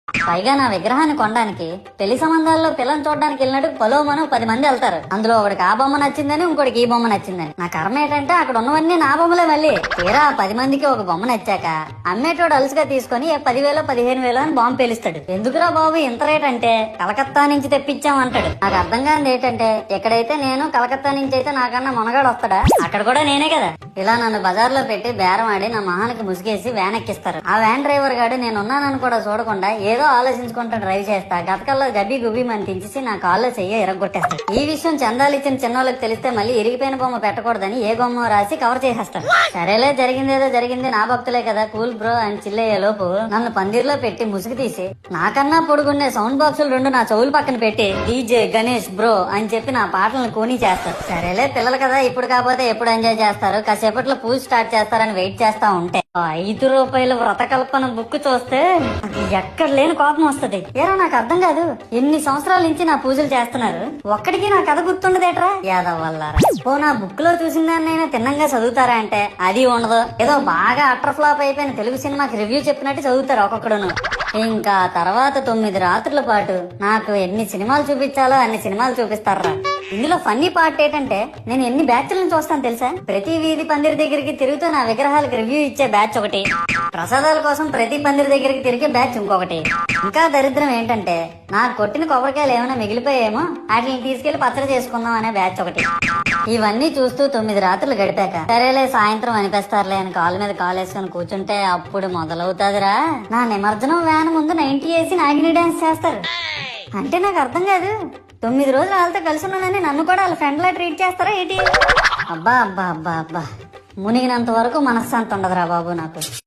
పైగా నా విగ్రహాన్ని కొనడానికి పెళ్లి సంబంధాల్లో పిల్లని చూడడానికి వెళ్ళినట్టు పొలవమను 10 మంది వెళ్తారు. అందులో ఒకడికి ఆ బొమ్మ నచ్చిందని, ఇంకోటికి ఈ బొమ్మ నచ్చిందని. నా కర్మ ఏంటంటే అక్కడ ఉన్నవన్నీ నా బొమ్మలే. మళ్ళీ తీరా 10 మందికి ఒక బొమ్మ నచ్చాక అమ్మేటోడు అలుసుగా తీసుకుని 10,000 15,000 అని బాంబు పేలుస్తాడు. ఎందుకురా బాబు ఇంత రేట్ అంటే కలకత్తా నుంచి తెప్పించామంటాడు. నాకు అర్థం కానిది ఏంటంటే ఎక్కడైతే నేను కలకత్తా నుంచి అయితే నాకన్నా మొనగాడు వస్తాడా, అక్కడ కూడా నేనే కదా. ఇలా నన్ను బజార్లో పెట్టి బేరం ఆడి నా మొహానికి ముసుగేసి వ్యాన్ ఎక్కిస్తారు. ఆ వ్యాన్ డ్రైవర్ గాడు నేనున్నానని కూడా చూడకుండా ఏదో ఆలోచించుకుంటా డ్రైవ్ చేస్తా. గతకల్లో గబ్బి గుబ్బి మని తెంచేసి నా కాల్లో చెయ్యి ఇరగొట్టేస్తాడు. ఈ విషయం చందాలు ఇచ్చిన చిన్నోళ్ళకి తెలిస్తే మళ్ళీ ఇరిగిపోయిన బొమ్మ పెట్టకూడదని ఏ బొమ్మ రాసి కవర్ చేసేస్తాడు. సరేలే జరిగిందేదో జరిగింది, నా భక్తులే కదా, కూల్ బ్రో అని చిల్లయ్యే లోపు నన్ను పందిర్లో పెట్టి ముసుగు తీసి నాకన్నా పొడుగుండే సౌండ్ బాక్సులు 2 నా చెవులు పక్కన పెట్టి డీజే గణేష్ బ్రో అని చెప్పి నా పాటలను కూని చేస్తారు. సరేలే పిల్లలు కదా, ఇప్పుడు కాకపోతే ఎప్పుడు ఎంజాయ్ చేస్తారు, కాసేపట్లో పూజ స్టార్ట్ చేస్తారని వెయిట్ చేస్తా ఉంటే 5 రూపాయల వ్రతకల్పన బుక్ చూస్తే ఎక్కడ లేని కోపం వస్తుంది. ఏరా నాకు అర్థం కాదు, ఎన్ని సంవత్సరాల నుంచి నా పూజలు చేస్తున్నారు, ఒక్కడికి నా కథ గుర్తుండదేట్రా యాదవ్ వల్లారా. ఓ నా బుక్ లో చూసిన దాన్నైనా తిన్నంగా చదువుతారా అంటే అది ఉండదు. ఏదో బాగా అటర్ ఫ్లాప్ అయిపోయిన తెలుగు సినిమాకి రివ్యూ చెప్పినట్టు చదువుతారు ఒక్కొక్కడును. ఇంకా తర్వాత 9 రాత్రుల పాటు నాకు ఎన్ని సినిమాలు చూపించాలో అన్ని సినిమాలు చూపిస్తారా. ఇందులో ఫన్నీ పార్ట్ ఏంటంటే నేను ఎన్ని బ్యాచ్లను చూస్తాను తెలుసా. ప్రతి వీధి పందిరి దగ్గరికి తిరుగుతూ నా విగ్రహాలకు రివ్యూ ఇచ్చే బ్యాచ్ ఒకటి, ప్రసాదాల కోసం ప్రతి పందిరి దగ్గరికి తిరిగే బ్యాచ్ ఇంకొకటి. ఇంకా దరిద్రం ఏంటంటే నాకు కొట్టిన కొబ్బరికాయలు ఏమైనా మిగిలిపోయేమో వాటిని తీసుకెళ్లి పచ్చడి చేసుకుందాం అనే బ్యాచ్ ఒకటి. ఇవన్నీ చూస్తూ 9 రాత్రులు గడిపాక సరేలే సాయంత్రం అనిపిస్తారులే అని కాలు మీద కాలు వేసుకొని కూర్చుంటే అప్పుడు మొదలవుతాదిరా నా నిమజ్జనం వ్యాన్ ముందు 90 వేసి నాగిని డాన్స్ చేస్తారు. అంటే నాకు అర్థం కాదు, 9 రోజులు వాళ్ళతో కలిసి ఉన్నానని నన్ను కూడా వాళ్ళ ఫ్రెండ్ లా ట్రీట్ చేస్తారా ఏంటి? అబ్బా అబ్బా అబ్బా అబ్బా, మునిగినంత వరకు మనశ్శాంతి ఉండదురా బాబు నాకు.